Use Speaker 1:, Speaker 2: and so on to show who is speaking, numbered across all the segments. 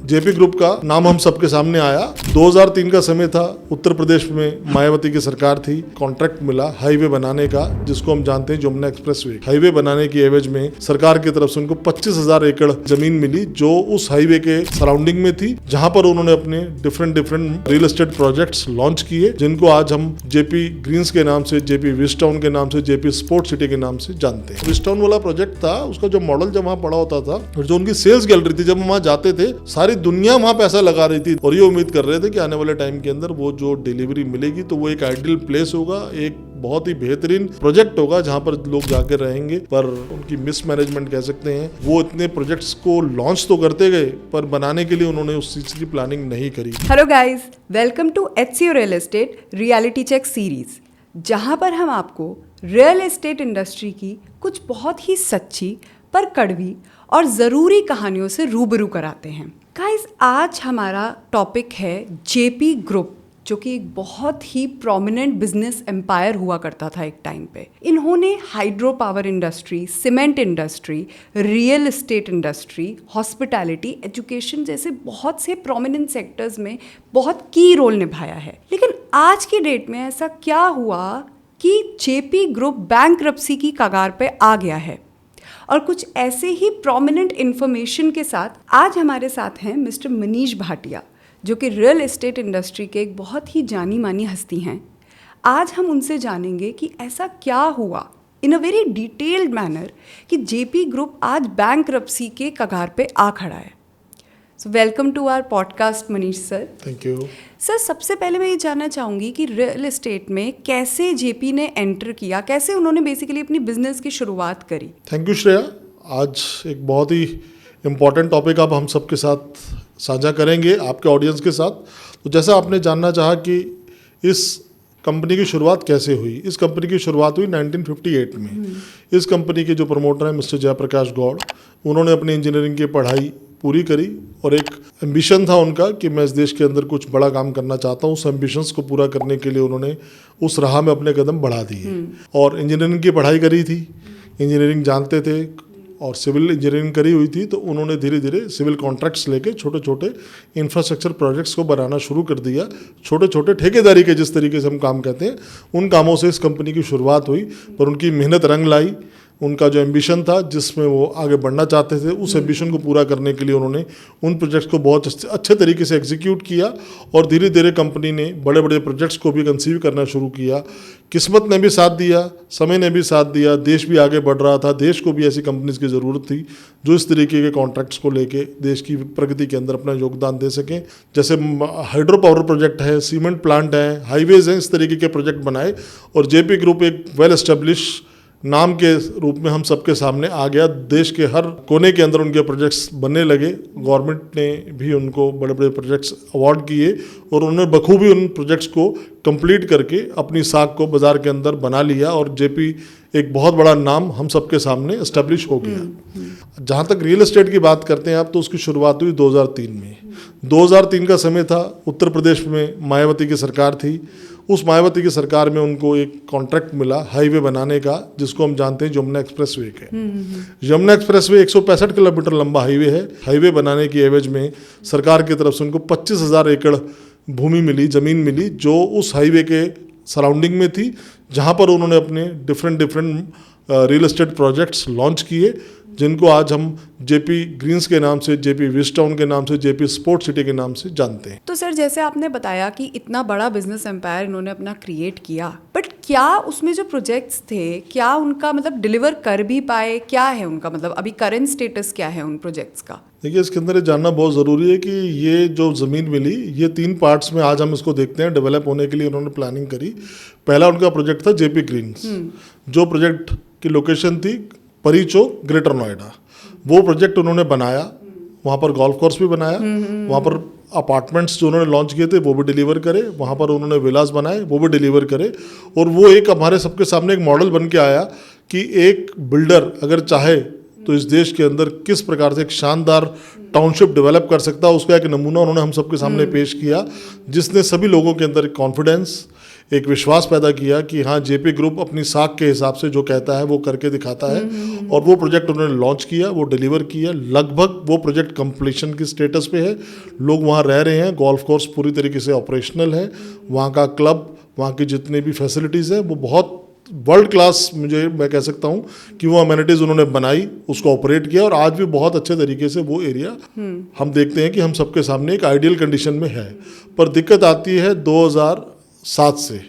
Speaker 1: JP group का नाम हम सबके सामने आया। 2003 का समय था, उत्तर प्रदेश में मायावती की सरकार थी, कॉन्ट्रैक्ट मिला हाईवे बनाने का, जिसको हम जानते हैं जमुना एक्सप्रेसवे। हाईवे बनाने की एवज में सरकार की तरफ से उनको 25,000 एकड़ जमीन मिली, जो उस हाईवे के सराउंडिंग में थी, जहां पर उन्होंने अपने different real estate projects launch किए, जिनको आज हम जेपी ग्रीन्स के नाम से, जेपी विस्टाउन के नाम से, जेपी स्पोर्ट सिटी के नाम से जानते हैं। विस्टाउन वाला प्रोजेक्ट था, उसका जो मॉडल जब वहां पड़ा होता था और जो उनकी सेल्स गैलरी थी, जब हम वहां जाते थे सारी दुनिया वहां पैसा लगा रही थी और ये उम्मीद कर रहे थे कि आने वाले टाइम के अंदर वो जो डिलीवरी मिलेगी तो वो एक आइडियल प्लेस होगा, एक बहुत ही बेहतरीन प्रोजेक्ट होगा जहां पर लोग जाकर रहेंगे। पर उनकी मिसमैनेजमेंट कह सकते हैं, वो इतने प्रोजेक्ट्स को लॉन्च तो करते गए पर बनाने के लिए उन्होंने उस चीज की प्लानिंग नहीं करी।
Speaker 2: Hello guys, welcome to HCO real estate reality check series, जहां पर हम आपको रियल एस्टेट इंडस्ट्री की कुछ बहुत ही सच्ची पर कड़वी और ज़रूरी कहानियों से रूबरू कराते हैं। गाइस, आज हमारा टॉपिक है जेपी ग्रुप, जो कि एक बहुत ही प्रोमिनेंट बिजनेस एम्पायर हुआ करता था एक टाइम पे। इन्होंने hydro power industry, cement industry, real estate industry, hospitality, education जैसे बहुत से प्रोमिनेंट सेक्टर्स में बहुत की रोल निभाया है। लेकिन आज की डेट में ऐसा क्या हुआ कि जेपी ग्रुप बैंकरप्सी की कगार पे आ गया है? और कुछ ऐसे ही प्रोमिनेंट इन्फॉर्मेशन के साथ आज हमारे साथ हैं मिस्टर मनीष भाटिया, जो कि रियल एस्टेट इंडस्ट्री के एक बहुत ही जानी मानी हस्ती हैं। आज हम उनसे जानेंगे कि ऐसा क्या हुआ in a very detailed manner कि जेपी ग्रुप आज बैंकरप्सी के कगार पे आ खड़ा है। So welcome to our podcast Manish sir.
Speaker 1: Thank you
Speaker 2: sir. सबसे पहले मैं ये जानना चाहूँगी कि रियल एस्टेट में कैसे जेपी ने एंटर किया, कैसे उन्होंने बेसिकली अपनी बिजनेस की शुरुआत करी?
Speaker 1: Thank you Shreya. आज एक बहुत ही इम्पॉर्टेंट टॉपिक अब हम सबके साथ साझा करेंगे, आपके ऑडियंस के साथ। तो जैसा आपने जानना चाहा कि इस कंपनी की शुरुआत कैसे हुई, इस कंपनी की शुरुआत हुई 1958 में। इस कंपनी के जो प्रमोटर हैं मिस्टर जयप्रकाश गौड़, उन्होंने अपनी इंजीनियरिंग की पढ़ाई पूरी करी और एक एम्बिशन था उनका कि मैं इस देश के अंदर कुछ बड़ा काम करना चाहता हूँ। उस एम्बिशंस को पूरा करने के लिए उन्होंने उस राह में अपने कदम बढ़ा दिए और इंजीनियरिंग की पढ़ाई करी थी, इंजीनियरिंग जानते थे और सिविल इंजीनियरिंग करी हुई थी। तो उन्होंने धीरे धीरे सिविल कॉन्ट्रैक्ट्स लेके छोटे छोटे इंफ्रास्ट्रक्चर प्रोजेक्ट्स को बनाना शुरू कर दिया। छोटे छोटे ठेकेदारी के जिस तरीके से हम काम कहते हैं, उन कामों से इस कंपनी की शुरुआत हुई। पर उनकी मेहनत रंग लाई, उनका जो एम्बिशन था जिसमें वो आगे बढ़ना चाहते थे, उस एम्बिशन को पूरा करने के लिए उन्होंने उन प्रोजेक्ट्स को बहुत अच्छे तरीके से एग्जीक्यूट किया और धीरे धीरे कंपनी ने बड़े बड़े प्रोजेक्ट्स को भी कंसीव करना शुरू किया। किस्मत ने भी साथ दिया, समय ने भी साथ दिया, देश भी आगे बढ़ रहा था। देश को भी ऐसी कंपनीज की ज़रूरत थी जो इस तरीके के कॉन्ट्रैक्ट्स को लेके देश की प्रगति के अंदर अपना योगदान दे सकें। जैसे हाइड्रो पावर प्रोजेक्ट है, सीमेंट प्लांट है, हाईवेज हैं, इस तरीके के प्रोजेक्ट बनाए और जेपी ग्रुप एक वेल एस्टेब्लिश नाम के रूप में हम सबके सामने आ गया। देश के हर कोने के अंदर उनके प्रोजेक्ट्स बनने लगे। गवर्नमेंट ने भी उनको बड़े बड़े प्रोजेक्ट्स अवार्ड किए और उन्होंने बखूबी उन प्रोजेक्ट्स को कंप्लीट करके अपनी साख को बाजार के अंदर बना लिया और जेपी एक बहुत बड़ा नाम हम सबके सामने एस्टेब्लिश हो गया। जहाँ तक रियल एस्टेट की बात करते हैं आप, तो उसकी शुरुआत हुई 2003 में। 2003 का समय था, उत्तर प्रदेश में मायावती की सरकार थी। उस मायावती की सरकार में उनको एक कॉन्ट्रैक्ट मिला हाईवे बनाने का, जिसको हम जानते हैं जमुना एक्सप्रेसवे के। जमुना एक्सप्रेसवे 165 किलोमीटर लंबा हाईवे है। हाईवे बनाने की एवज में सरकार की तरफ से उनको 25,000 एकड़ भूमि मिली, जमीन मिली, जो उस हाईवे के सराउंडिंग में थी, जहां पर उन्होंने अपने different real estate projects launch किए, जिनको आज हम जेपी ग्रीन्स के नाम से, जेपी विस्टाउन के नाम से, जेपी स्पोर्ट सिटी के नाम से जानते हैं।
Speaker 2: तो सर, जैसे आपने बताया कि इतना बड़ा बिजनेस एम्पायर इन्होंने अपना क्रिएट किया, बट क्या उसमें जो प्रोजेक्ट्स थे, क्या उनका मतलब डिलीवर कर भी पाए? क्या है उनका मतलब अभी करंट स्टेटस क्या है उन प्रोजेक्ट्स का?
Speaker 1: देखिए, इसके अंदर ये जानना बहुत ज़रूरी है कि ये जो ज़मीन मिली, ये 3 पार्ट्स में आज हम इसको देखते हैं। डेवलप होने के लिए उन्होंने प्लानिंग करी। पहला उनका प्रोजेक्ट था जेपी ग्रीन्स, जो प्रोजेक्ट की लोकेशन थी परी चौक, ग्रेटर नोएडा। वो प्रोजेक्ट उन्होंने बनाया, वहाँ पर गोल्फ कोर्स भी बनाया, वहाँ पर अपार्टमेंट्स जो उन्होंने लॉन्च किए थे वो भी डिलीवर करे, वहाँ पर उन्होंने विलास बनाए वो भी डिलीवर करे। और वो एक हमारे सबके सामने एक मॉडल बन के आया कि एक बिल्डर अगर चाहे तो इस देश के अंदर किस प्रकार से एक शानदार टाउनशिप डेवलप कर सकता है, उसका एक नमूना उन्होंने हम सबके सामने पेश किया, जिसने सभी लोगों के अंदर एक कॉन्फिडेंस, एक विश्वास पैदा किया कि हाँ जेपी ग्रुप अपनी साख के हिसाब से जो कहता है वो करके दिखाता है। और वो प्रोजेक्ट उन्होंने लॉन्च किया, वो डिलीवर किया। लगभग वो प्रोजेक्ट कंप्लीशन की स्टेटस पे है, लोग वहाँ रह रहे हैं, गोल्फ कोर्स पूरी तरीके से ऑपरेशनल है, वहाँ का क्लब, वहाँ की जितनी भी फैसिलिटीज़ है वो बहुत वर्ल्ड क्लास, मैं कह सकता हूँ कि वो अमेनिटीज़ उन्होंने बनाई, उसको ऑपरेट किया और आज भी बहुत अच्छे तरीके से वो एरिया हम देखते हैं कि हम सबके सामने एक आइडियल कंडीशन में है। पर दिक्कत आती है 2007 से।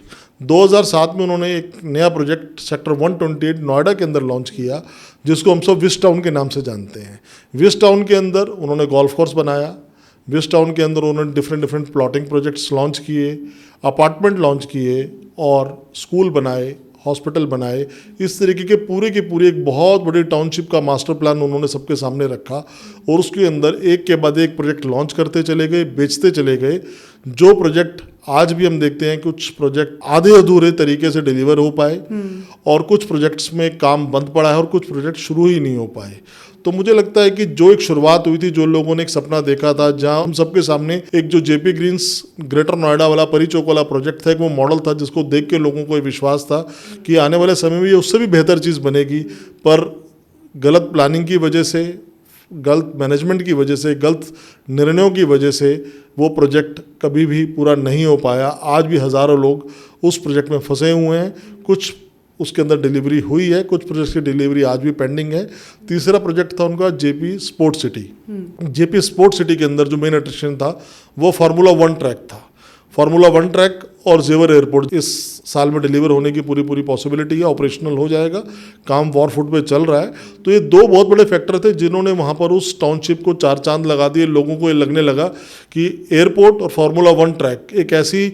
Speaker 1: 2007 में उन्होंने एक नया प्रोजेक्ट सेक्टर 128 नोएडा के अंदर लॉन्च किया, जिसको हम सब विश टाउन के नाम से जानते हैं। विश टाउन के अंदर उन्होंने गोल्फ कोर्स बनाया, विश टाउन के अंदर उन्होंने डिफरेंट प्लॉटिंग प्रोजेक्ट्स लॉन्च किए, अपार्टमेंट लॉन्च किए और स्कूल बनाए, हॉस्पिटल बनाए। इस तरीके के पूरे एक बहुत बड़ी टाउनशिप का मास्टर प्लान उन्होंने सबके सामने रखा और उसके अंदर एक के बाद एक प्रोजेक्ट लॉन्च करते चले गए, बेचते चले गए। जो प्रोजेक्ट आज भी हम देखते हैं, कुछ प्रोजेक्ट आधे अधूरे तरीके से डिलीवर हो पाए और कुछ प्रोजेक्ट्स में काम बंद पड़ा है और कुछ प्रोजेक्ट शुरू ही नहीं हो पाए। तो मुझे लगता है कि जो एक शुरुआत हुई थी, जो लोगों ने एक सपना देखा था, जहां हम सबके सामने एक जो जेपी ग्रीन्स ग्रेटर नोएडा वाला परी चौक वाला प्रोजेक्ट था, एक वो मॉडल था जिसको देख के लोगों को ये विश्वास था कि आने वाले समय में ये उससे भी बेहतर चीज़ बनेगी। पर गलत प्लानिंग की वजह से, गलत मैनेजमेंट की वजह से, गलत निर्णयों की वजह से वो प्रोजेक्ट कभी भी पूरा नहीं हो पाया। आज भी हज़ारों लोग उस प्रोजेक्ट में फंसे हुए हैं। कुछ उसके अंदर डिलीवरी हुई है, कुछ प्रोजेक्ट की डिलीवरी आज भी पेंडिंग है। तीसरा प्रोजेक्ट था उनका JP sports city. JP sports city के अंदर जो मेन अट्रैक्शन था वो फार्मूला 1 ट्रैक था। फार्मूला 1 ट्रैक और जेवर एयरपोर्ट इस साल में डिलीवर होने की पूरी पॉसिबिलिटी है, ऑपरेशनल हो जाएगा, काम वॉर फुट पे चल रहा है। तो ये दो बहुत बड़े फैक्टर थे जिन्होंने वहाँ पर उस टाउनशिप को चार चांद लगा दिए। लोगों को ये लगने लगा कि एयरपोर्ट और फार्मूला 1 ट्रैक एक ऐसी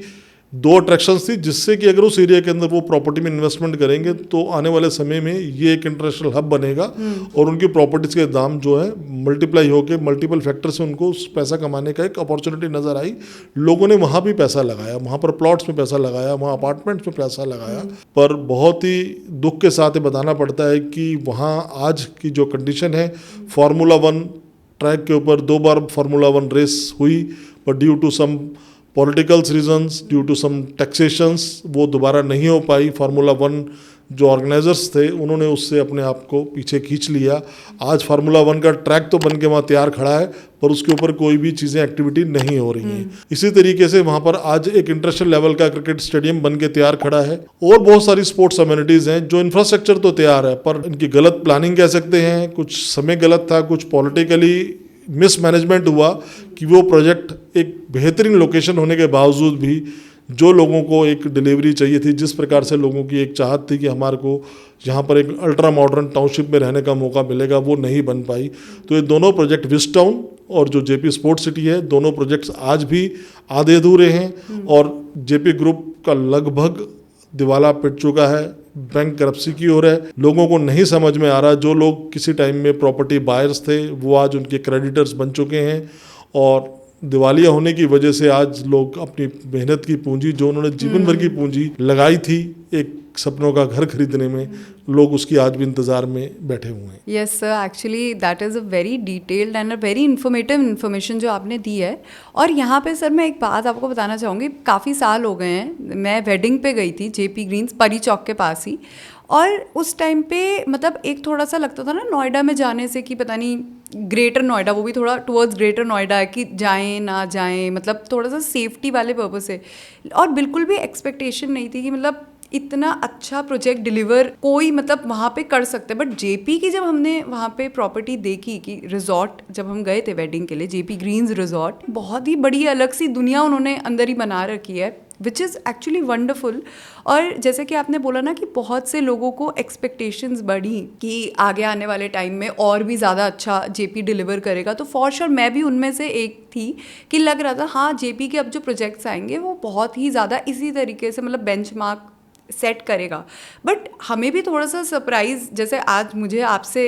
Speaker 1: दो अट्रैक्शंस थी जिससे कि अगर उस एरिया के अंदर वो प्रॉपर्टी में इन्वेस्टमेंट करेंगे तो आने वाले समय में ये एक इंटरनेशनल हब बनेगा और उनकी प्रॉपर्टीज़ के दाम जो है मल्टीप्लाई होकर मल्टीपल फैक्टर से उनको पैसा कमाने का एक अपॉर्चुनिटी नज़र आई। लोगों ने वहाँ भी पैसा लगाया, वहाँ पर प्लॉट्स में पैसा लगाया, वहाँ अपार्टमेंट्स में पैसा लगाया। पर बहुत ही दुख के साथ ये बताना पड़ता है कि वहाँ आज की जो कंडीशन है, फार्मूला 1 ट्रैक के ऊपर 2 बार फार्मूला 1 रेस हुई, पर due to some politicals reasons, due to some taxations वो दोबारा नहीं हो पाई। फार्मूला 1 जो ऑर्गेनाइजर्स थे उन्होंने उससे अपने आप को पीछे खींच लिया। आज फार्मूला 1 का ट्रैक तो बन के वहाँ तैयार खड़ा है पर उसके ऊपर कोई भी चीज़ें एक्टिविटी नहीं हो रही हैं। इसी तरीके से वहाँ पर आज एक इंटरनेशनल लेवल का क्रिकेट स्टेडियम बन के तैयार खड़ा है और बहुत सारी स्पोर्ट्स अम्यूनिटीज़ हैं। जो इंफ्रास्ट्रक्चर तो तैयार है पर इनकी गलत प्लानिंग कह सकते हैं, कुछ समय गलत था, कुछ पॉलिटिकली मिसमैनेजमेंट हुआ कि वो प्रोजेक्ट एक बेहतरीन लोकेशन होने के बावजूद भी जो लोगों को एक डिलीवरी चाहिए थी, जिस प्रकार से लोगों की एक चाहत थी कि हमारे को यहाँ पर एक अल्ट्रा मॉडर्न टाउनशिप में रहने का मौका मिलेगा, वो नहीं बन पाई। तो ये दोनों प्रोजेक्ट विश टाउन और जो जेपी स्पोर्ट्स सिटी है, दोनों प्रोजेक्ट्स आज भी आधे अधूरे हैं और जेपी ग्रुप का लगभग दिवाला पिट चुका है, बैंक करप्सी की ओर है। लोगों को नहीं समझ में आ रहा, जो लोग किसी टाइम में प्रॉपर्टी बायर्स थे वो आज उनके क्रेडिटर्स बन चुके हैं और दिवालिया होने की वजह से आज लोग अपनी मेहनत की पूंजी, जो उन्होंने जीवन भर की पूंजी लगाई थी एक सपनों का घर खरीदने में, लोग उसकी आज भी इंतज़ार में बैठे हुए हैं।
Speaker 2: Yes sir, actually that is a very detailed and a very informative information जो आपने दी है। और यहाँ पे सर मैं एक बात आपको बताना चाहूँगी, काफ़ी साल हो गए हैं, मैं वेडिंग पे गई थी जेपी ग्रीन्स परी चौक के पास ही, और उस टाइम पे मतलब एक थोड़ा सा लगता था ना नोएडा में जाने से कि पता नहीं ग्रेटर नोएडा, वो भी थोड़ा टुवर्ड्स ग्रेटर नोएडा है कि जाएं ना जाएं, मतलब थोड़ा सा सेफ्टी वाले पर्पस से। और बिल्कुल भी एक्सपेक्टेशन नहीं थी कि मतलब इतना अच्छा प्रोजेक्ट डिलीवर कोई मतलब वहाँ पे कर सकते हैं। बट जेपी की जब हमने वहाँ पे प्रॉपर्टी देखी कि रिजॉर्ट, जब हम गए थे वेडिंग के लिए, जेपी ग्रीन्स रिजॉर्ट, बहुत ही बड़ी अलग सी दुनिया उन्होंने अंदर ही बना रखी है, विच इज़ एक्चुअली वंडरफुल। और जैसे कि आपने बोला ना कि बहुत से लोगों को एक्सपेक्टेशंस बढ़ी कि आगे आने वाले टाइम में और भी ज़्यादा अच्छा जेपी डिलीवर करेगा, तो फॉर श्योर मैं भी उनमें से एक थी कि लग रहा था हाँ जेपी के अब जो प्रोजेक्ट्स आएंगे वो बहुत ही ज़्यादा इसी तरीके से मतलब बेंचमार्क सेट करेगा। बट हमें भी थोड़ा सा सरप्राइज़, जैसे आज मुझे आपसे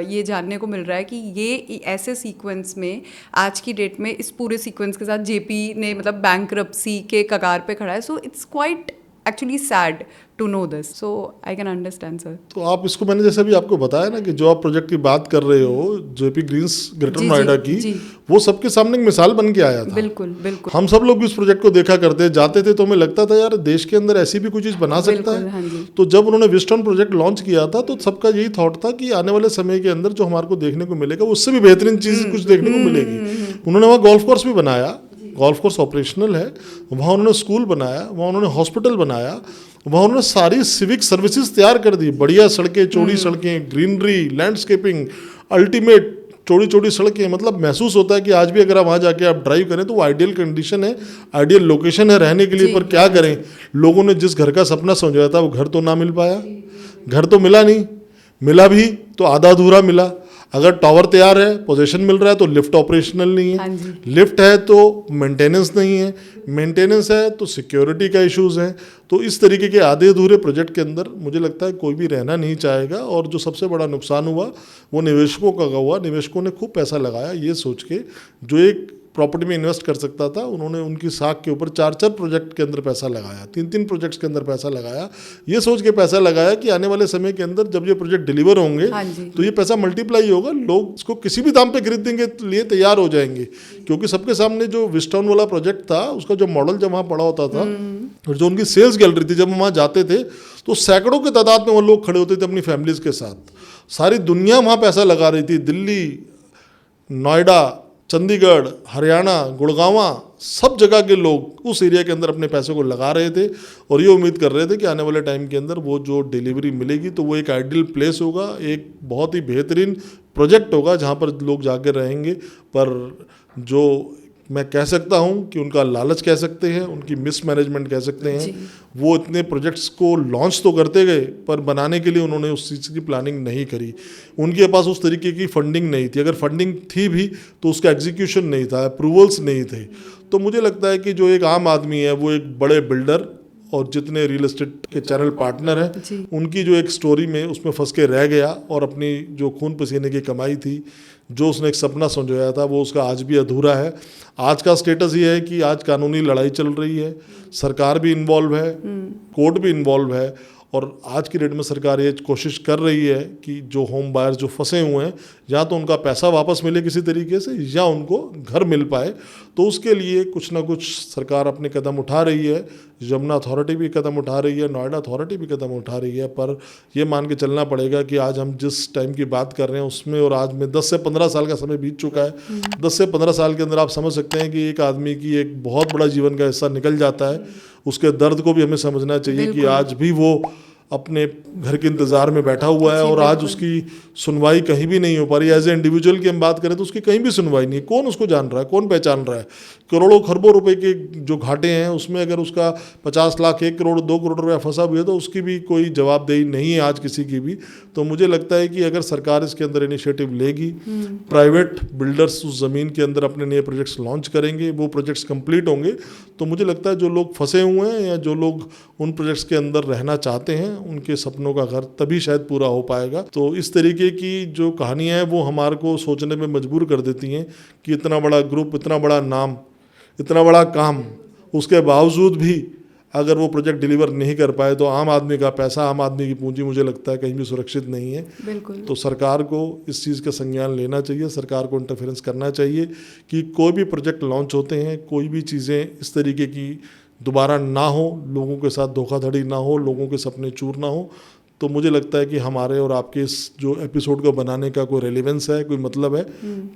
Speaker 2: ये जानने को मिल रहा है कि ये ऐसे सीक्वेंस में आज की डेट में इस पूरे सीक्वेंस के साथ जेपी ने मतलब बैंकरप्सी के कगार पे खड़ा है। So it's quite actually sad to know this. So I can understand, sir.
Speaker 1: तो आप इसको, मैंने जैसे भी आपको बताया ना कि जो आप प्रोजेक्ट की बात कर रहे हो जेपी ग्रीन्स ग्रेटर
Speaker 2: जी,
Speaker 1: नोएडा
Speaker 2: जी,
Speaker 1: की,
Speaker 2: जी।
Speaker 1: वो सबके सामने एक मिसाल बन के आया था।
Speaker 2: बिल्कुल बिल्कुल
Speaker 1: हम सब लोग भी उस प्रोजेक्ट को देखा करते जाते थे, तो हमें लगता था यार देश के अंदर ऐसी भी कोई चीज़ बना सकता
Speaker 2: बिल्कुल, हाँ
Speaker 1: है।
Speaker 2: जी।
Speaker 1: तो जब उन्होंने विस्टर्न प्रोजेक्ट लॉन्च किया था तो सबका यही थॉट था कि आने वाले समय के अंदर जो हमारे को देखने को मिलेगा उससे भी बेहतरीन चीज़ कुछ देखने को मिलेगी। उन्होंने वहाँ गोल्फ कोर्स भी बनाया, गोल्फ कोर्स ऑपरेशनल है, वहाँ उन्होंने स्कूल बनाया, वहाँ उन्होंने हॉस्पिटल बनाया, वहाँ उन्होंने सारी सिविक सर्विसेज तैयार कर दी, बढ़िया सड़कें, चौड़ी सड़कें, ग्रीनरी, लैंडस्केपिंग, अल्टीमेट चौड़ी चौड़ी सड़कें। मतलब महसूस होता है कि आज भी अगर आप वहाँ जाके आप ड्राइव करें तो वो आइडियल कंडीशन है, आइडियल लोकेशन है रहने के लिए।
Speaker 2: जी,
Speaker 1: पर क्या करें, लोगों ने जिस घर का सपना समझाया था वो घर तो ना मिल पाया, घर तो मिला नहीं, मिला भी तो आधा अधूरा मिला। अगर टावर तैयार है, पोजीशन मिल रहा है, तो लिफ्ट ऑपरेशनल नहीं
Speaker 2: हाँ
Speaker 1: है,
Speaker 2: जी।
Speaker 1: लिफ्ट है तो मेंटेनेंस नहीं है, मेंटेनेंस है तो सिक्योरिटी का इश्यूज हैं। तो इस तरीके के आधे अधूरे प्रोजेक्ट के अंदर मुझे लगता है कोई भी रहना नहीं चाहेगा। और जो सबसे बड़ा नुकसान हुआ वो निवेशकों का हुआ। निवेशकों ने खूब पैसा लगाया ये सोच के, जो एक प्रॉपर्टी में इन्वेस्ट कर सकता था उन्होंने उनकी साख के ऊपर 4-4 प्रोजेक्ट के अंदर पैसा लगाया, 3-3 प्रोजेक्ट्स के अंदर पैसा लगाया, ये सोच के पैसा लगाया कि आने वाले समय के अंदर जब ये प्रोजेक्ट डिलीवर होंगे
Speaker 2: हाँ जी।
Speaker 1: तो ये पैसा मल्टीप्लाई होगा, लोग इसको किसी भी दाम पे खरीदने के लिए तैयार हो जाएंगे। क्योंकि सबके सामने जो विस्टर्न वाला प्रोजेक्ट था उसका जो मॉडल जब वहाँ पड़ा होता था और जो उनकी सेल्स गैलरी थी, जब हम वहाँ जाते थे तो सैकड़ों के तादाद में वो लोग खड़े होते थे अपनी फैमिलीज के साथ। सारी दुनिया वहाँ पैसा लगा रही थी, दिल्ली, नोएडा, चंडीगढ़, हरियाणा, गुड़गांवा, सब जगह के लोग उस एरिया के अंदर अपने पैसे को लगा रहे थे और ये उम्मीद कर रहे थे कि आने वाले टाइम के अंदर वो जो डिलीवरी मिलेगी तो वो एक आइडियल प्लेस होगा, एक बहुत ही बेहतरीन प्रोजेक्ट होगा जहाँ पर लोग जाके रहेंगे। पर जो मैं कह सकता हूँ कि उनका लालच कह सकते हैं, उनकी मिसमैनेजमेंट कह सकते हैं, वो इतने प्रोजेक्ट्स को लॉन्च तो करते गए पर बनाने के लिए उन्होंने उस चीज़ की प्लानिंग नहीं करी। उनके पास उस तरीके की फंडिंग नहीं थी, अगर फंडिंग थी भी तो उसका एग्जीक्यूशन नहीं था, अप्रूवल्स नहीं थे। तो मुझे लगता है कि जो एक आम आदमी है वो एक बड़े बिल्डर और जितने रियल एस्टेट के चैनल पार्टनर हैं उनकी जो एक स्टोरी में उसमें फंस के रह गया और अपनी जो खून पसीने की कमाई थी, जो उसने एक सपना संजोया था, वो उसका आज भी अधूरा है। आज का स्टेटस ये है कि आज कानूनी लड़ाई चल रही है, सरकार भी इन्वॉल्व है, कोर्ट भी इन्वॉल्व है और आज की डेट में सरकार ये कोशिश कर रही है कि जो होम बायर्स जो फंसे हुए हैं या तो उनका पैसा वापस मिले किसी तरीके से या उनको घर मिल पाए। तो उसके लिए कुछ ना कुछ सरकार अपने कदम उठा रही है, यमुना अथॉरिटी भी कदम उठा रही है, नोएडा अथॉरिटी भी कदम उठा रही है। पर ये मान के चलना पड़ेगा कि आज हम जिस टाइम की बात कर रहे हैं उसमें और आज में 10 से 15 साल का समय बीत चुका है। 10 से 15 साल के अंदर आप समझ सकते हैं कि एक आदमी की एक बहुत बड़ा जीवन का हिस्सा निकल जाता है। उसके दर्द को भी हमें समझना चाहिए कि आज भी वो अपने घर के इंतज़ार में बैठा हुआ है और आज उसकी सुनवाई कहीं भी नहीं हो पा रही। एज ए इंडिविजुअल की हम बात करें तो उसकी कहीं भी सुनवाई नहीं है। कौन उसको जान रहा है, कौन पहचान रहा है? करोड़ों खरबों रुपए के जो घाटे हैं उसमें अगर उसका 50 लाख, 1 करोड़, 2 करोड़ रुपया फंसा भी है तो उसकी भी कोई जवाबदेही नहीं है आज किसी की भी। तो मुझे लगता है कि अगर सरकार इसके अंदर इनिशिएटिव लेगी, प्राइवेट बिल्डर्स उस ज़मीन के अंदर अपने नए प्रोजेक्ट्स लॉन्च करेंगे, वो प्रोजेक्ट्स कंप्लीट होंगे, तो मुझे लगता है जो लोग फंसे हुए हैं या जो लोग उन प्रोजेक्ट्स के अंदर रहना चाहते हैं उनके सपनों का घर तभी शायद पूरा हो पाएगा। तो इस तरीके की जो कहानियाँ हैं वो हमारे को सोचने में मजबूर कर देती हैं कि इतना बड़ा ग्रुप, इतना बड़ा नाम, इतना बड़ा काम, उसके बावजूद भी अगर वो प्रोजेक्ट डिलीवर नहीं कर पाए तो आम आदमी का पैसा, आम आदमी की पूंजी मुझे लगता है कहीं भी सुरक्षित नहीं है।
Speaker 2: बिल्कुल।
Speaker 1: तो सरकार को इस चीज़ का संज्ञान लेना चाहिए, सरकार को इंटरफेरेंस करना चाहिए कि कोई भी प्रोजेक्ट लॉन्च होते हैं, कोई भी चीज़ें इस तरीके की दोबारा ना हो, लोगों के साथ धोखाधड़ी ना हो, लोगों के सपने चूर ना हो। तो मुझे लगता है कि हमारे और आपके इस जो एपिसोड को बनाने का कोई रेलेवेंस है, कोई मतलब है,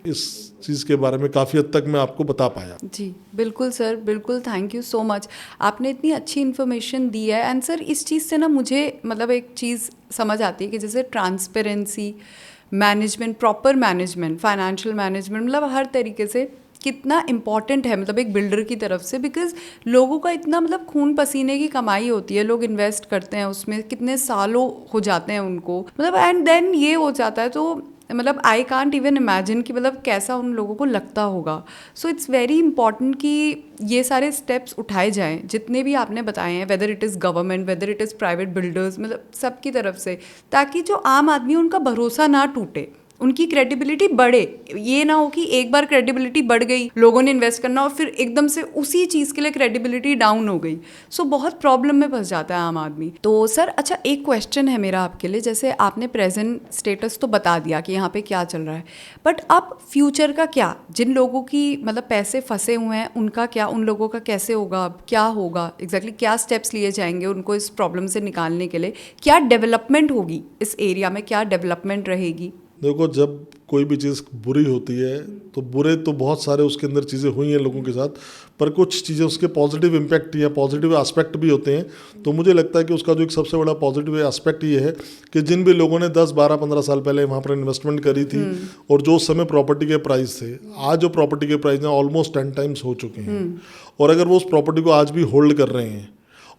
Speaker 1: इस चीज़ के बारे में काफ़ी हद तक मैं आपको बता पाया।
Speaker 2: जी बिल्कुल सर, बिल्कुल, थैंक यू सो मच। आपने इतनी अच्छी इन्फॉर्मेशन दी है। एंड सर इस चीज़ से ना मुझे मतलब एक चीज़ समझ आती है कि जैसे transparency, management, proper management, financial management, मतलब हर तरीके से कितना इम्पॉर्टेंट है मतलब एक बिल्डर की तरफ से। बिकॉज लोगों का इतना मतलब खून पसीने की कमाई होती है, लोग इन्वेस्ट करते हैं उसमें, कितने सालों हो जाते हैं उनको, मतलब एंड देन ये हो जाता है। तो मतलब आई कांट इवन इमेजिन कि मतलब कैसा उन लोगों को लगता होगा। सो इट्स वेरी इंपॉर्टेंट कि ये सारे स्टेप्स उठाए जाएं जितने भी आपने बताए हैं, whether it is government, whether it is private builders, मतलब सबकी तरफ से, ताकि जो आम आदमी उनका भरोसा ना टूटे उनकी क्रेडिबिलिटी बढ़े। ये ना हो कि एक बार क्रेडिबिलिटी बढ़ गई, लोगों ने इन्वेस्ट करना और फिर एकदम से उसी चीज़ के लिए क्रेडिबिलिटी डाउन हो गई। सो बहुत प्रॉब्लम में फंस जाता है आम आदमी। तो सर अच्छा, एक क्वेश्चन है मेरा आपके लिए। जैसे आपने प्रेजेंट स्टेटस तो बता दिया कि यहाँ पे क्या चल रहा है, बट अब फ्यूचर का क्या? जिन लोगों की मतलब पैसे फंसे हुए हैं उनका क्या, उन लोगों का कैसे होगा, अब क्या होगा एग्जैक्टली, क्या स्टेप्स लिए जाएंगे उनको इस प्रॉब्लम से निकालने के लिए? क्या डेवलपमेंट होगी इस एरिया में, क्या डेवलपमेंट रहेगी?
Speaker 1: देखो, जब कोई भी चीज़ बुरी होती है तो बुरे तो बहुत सारे उसके अंदर चीज़ें हुई हैं लोगों के साथ, पर कुछ चीज़ें उसके पॉजिटिव इम्पैक्ट या पॉजिटिव एस्पेक्ट भी होते हैं। तो मुझे लगता है कि उसका जो एक सबसे बड़ा पॉजिटिव एस्पेक्ट ये है कि जिन भी लोगों ने 10, 12, 15 साल पहले वहाँ पर इन्वेस्टमेंट करी थी और जो उस समय प्रॉपर्टी के प्राइस थे, आज जो प्रॉपर्टी के प्राइस हैं ऑलमोस्ट 10 टाइम्स हो चुके हैं। और अगर वो उस प्रॉपर्टी को आज भी होल्ड कर रहे हैं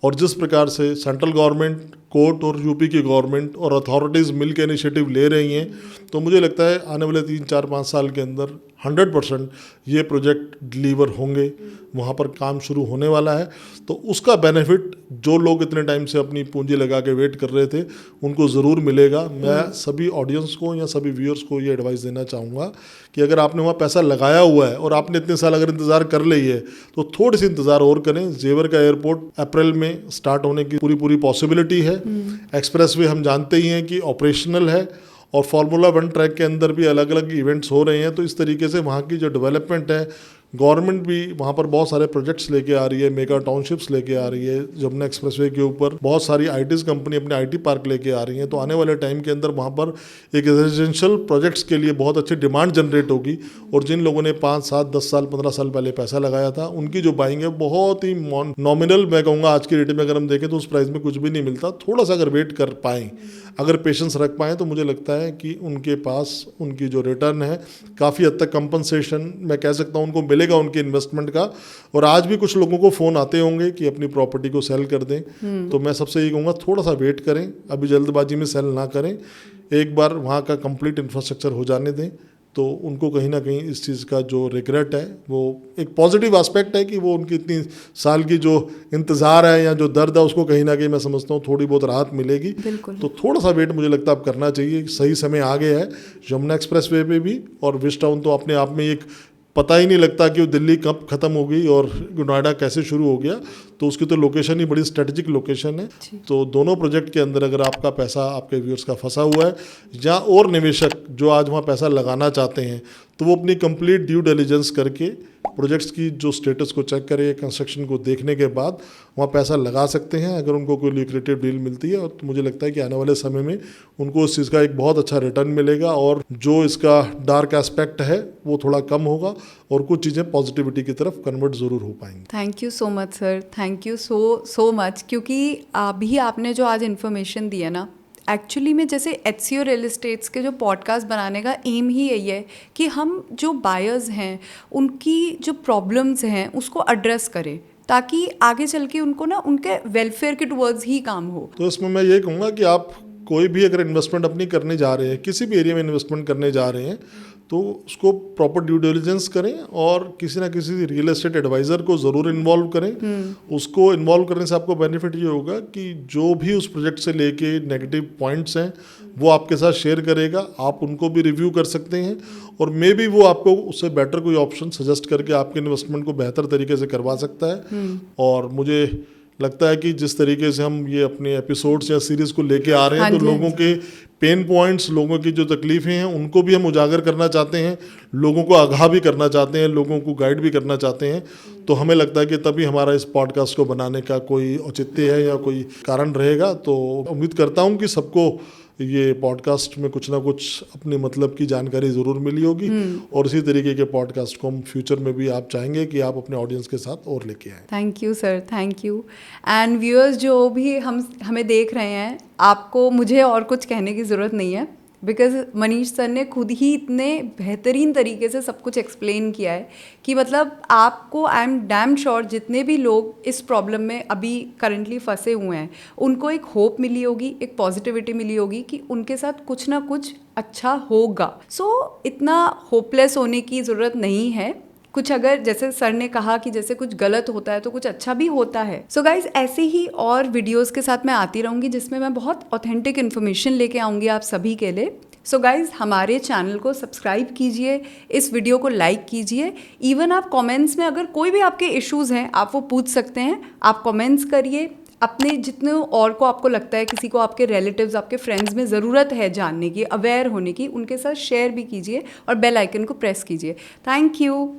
Speaker 1: और जिस प्रकार से सेंट्रल गवर्नमेंट, कोर्ट और यूपी की गवर्नमेंट और अथॉरिटीज़ मिल के इनिशिएटिव ले रही हैं, तो मुझे लगता है आने वाले 3, 4, 5 साल के अंदर 100% ये प्रोजेक्ट डिलीवर होंगे, वहाँ पर काम शुरू होने वाला है। तो उसका बेनिफिट जो लोग इतने टाइम से अपनी पूंजी लगा के वेट कर रहे थे उनको ज़रूर मिलेगा। मैं सभी ऑडियंस को या सभी व्यूअर्स को ये एडवाइस देना चाहूँगा कि अगर आपने वहाँ पैसा लगाया हुआ है और आपने इतने साल अगर इंतज़ार कर ली है तो थोड़ी सी इंतज़ार और करें। जेवर का एयरपोर्ट अप्रैल में स्टार्ट होने की पूरी पॉसिबिलिटी है। एक्सप्रेसवे हम जानते ही हैं कि ऑपरेशनल है और फार्मूला 1 ट्रैक के अंदर भी अलग अलग इवेंट्स हो रहे हैं। तो इस तरीके से वहाँ की जो डेवलपमेंट है, गवर्नमेंट भी वहाँ पर बहुत सारे प्रोजेक्ट्स लेके आ रही है, मेगा टाउनशिप्स लेके आ रही है। जमुना एक्सप्रेसवे के ऊपर बहुत सारी आईटीज कंपनी अपने आईटी पार्क लेके आ रही हैं। तो आने वाले टाइम के अंदर वहाँ पर एक रेजिडेंशियल प्रोजेक्ट्स के लिए बहुत अच्छी डिमांड जनरेट होगी और जिन लोगों ने 5, 7, 10 साल 15 साल पहले पैसा लगाया था उनकी जो बाइंग है बहुत ही नॉमिनल, मैं कहूँगा आज की रेट में अगर हम देखें तो उस प्राइस में कुछ भी नहीं मिलता। थोड़ा सा अगर वेट कर पाएँ, अगर पेशेंस रख पाएँ, तो मुझे लगता है कि उनके पास उनकी जो रिटर्न है काफ़ी हद तक कंपनसेशन मैं कह सकता हूँ उनको मिलेगा उनके इन्वेस्टमेंट का। और आज भी कुछ लोगों को फ़ोन आते होंगे कि अपनी प्रॉपर्टी को सेल कर दें। तो मैं सबसे ये कहूँगा थोड़ा सा वेट करें, अभी जल्दबाजी में सेल ना करें, एक बार वहाँ का कंप्लीट इंफ्रास्ट्रक्चर हो जाने दें। तो उनको कहीं ना कहीं इस चीज़ का जो रिग्रेट है, वो एक पॉजिटिव एस्पेक्ट है कि वो उनकी इतनी साल की जो इंतज़ार है या जो दर्द है उसको कहीं ना कहीं मैं समझता हूँ थोड़ी बहुत राहत मिलेगी। तो थोड़ा सा वेट मुझे लगता है अब करना चाहिए। सही समय आ गया है यमुना एक्सप्रेस वे पे भी, और विश टाउन तो अपने आप में एक पता ही नहीं लगता कि वो दिल्ली कब ख़त्म हो गई और नोएडा कैसे शुरू हो गया। तो उसकी तो लोकेशन ही बड़ी स्ट्रेटेजिक लोकेशन है। तो दोनों प्रोजेक्ट के अंदर अगर आपका पैसा आपके व्यूअर्स का फंसा हुआ है या और निवेशक जो आज वहाँ पैसा लगाना चाहते हैं, तो वो अपनी कंप्लीट ड्यू डिलिजेंस करके प्रोजेक्ट्स की जो स्टेटस को चेक करें, कंस्ट्रक्शन को देखने के बाद वहाँ पैसा लगा सकते हैं अगर उनको कोई ल्यूक्रेटिव डील मिलती है। और तो मुझे लगता है कि आने वाले समय में उनको उस चीज़ का एक बहुत अच्छा रिटर्न मिलेगा और जो इसका डार्क एस्पेक्ट है वो थोड़ा कम होगा और कुछ चीज़ें पॉजिटिविटी की तरफ कन्वर्ट ज़रूर हो पाएंगी।
Speaker 2: Thank you so much sir, thank you so much, क्योंकि अभी आपने जो आज इन्फॉर्मेशन दी है ना, एक्चुअली में जैसे HCO रियल एस्टेट्स के जो पॉडकास्ट बनाने का एम ही यही है कि हम जो बायर्स हैं उनकी जो प्रॉब्लम्स हैं उसको एड्रेस करें ताकि आगे चल के उनको ना उनके वेलफेयर के टुवर्ड्स ही काम हो।
Speaker 1: तो इसमें मैं ये कहूँगा कि आप कोई भी अगर इन्वेस्टमेंट अपनी करने जा रहे हैं, किसी भी एरिया में इन्वेस्टमेंट करने जा रहे हैं, तो उसको प्रॉपर ड्यू डिलिजेंस करें और किसी ना किसी रियल एस्टेट एडवाइज़र को ज़रूर इन्वॉल्व करें। उसको इन्वॉल्व करने से आपको बेनिफिट ये होगा कि जो भी उस प्रोजेक्ट से लेके नेगेटिव पॉइंट्स हैं वो आपके साथ शेयर करेगा, आप उनको भी रिव्यू कर सकते हैं और मे बी वो आपको उससे बेटर कोई ऑप्शन सजेस्ट करके आपके इन्वेस्टमेंट को बेहतर तरीके से करवा सकता है। और मुझे लगता है कि जिस तरीके से हम ये अपने एपिसोड्स या सीरीज़ को लेके आ रहे हैं, तो लोगों के पेन पॉइंट्स, लोगों की जो तकलीफ़ें हैं उनको भी हम उजागर करना चाहते हैं, लोगों को आगाह भी करना चाहते हैं, लोगों को गाइड भी करना चाहते हैं। तो हमें लगता है कि तभी हमारा इस पॉडकास्ट को बनाने का कोई औचित्य है या कोई कारण रहेगा। तो उम्मीद करता हूँ कि सबको ये पॉडकास्ट में कुछ ना कुछ अपने मतलब की जानकारी ज़रूर मिली होगी और इसी तरीके के पॉडकास्ट को हम फ्यूचर में भी आप चाहेंगे कि आप अपने ऑडियंस के साथ और लेके आएँ।
Speaker 2: Thank you sir, thank you. And viewers जो भी हमें देख रहे हैं, आपको मुझे और कुछ कहने की ज़रूरत नहीं है बिकॉज मनीष सर ने खुद ही इतने बेहतरीन तरीके से सब कुछ एक्सप्लेन किया है कि मतलब आपको, आई एम डैम श्योर, जितने भी लोग इस प्रॉब्लम में अभी करंटली फंसे हुए हैं उनको एक होप मिली होगी, एक पॉजिटिविटी मिली होगी कि उनके साथ कुछ ना कुछ अच्छा होगा। सो इतना होपलेस होने की ज़रूरत नहीं है। कुछ अगर जैसे सर ने कहा कि जैसे कुछ गलत होता है तो कुछ अच्छा भी होता है। सो गाइज ऐसे ही और वीडियोस के साथ मैं आती रहूँगी जिसमें मैं बहुत ऑथेंटिक इन्फॉर्मेशन लेके आऊँगी आप सभी के लिए। सो गाइज़ हमारे चैनल को सब्सक्राइब कीजिए, इस वीडियो को लाइक कीजिए। इवन आप कमेंट्स में अगर कोई भी आपके इश्यूज़ हैं आप वो पूछ सकते हैं। आप कमेंट्स करिए, अपने जितने और को आपको लगता है किसी को आपके रिलेटिव्स आपके फ्रेंड्स में ज़रूरत है जानने की, अवेयर होने की, उनके साथ शेयर भी कीजिए और बेल आइकन को प्रेस कीजिए। Thank you.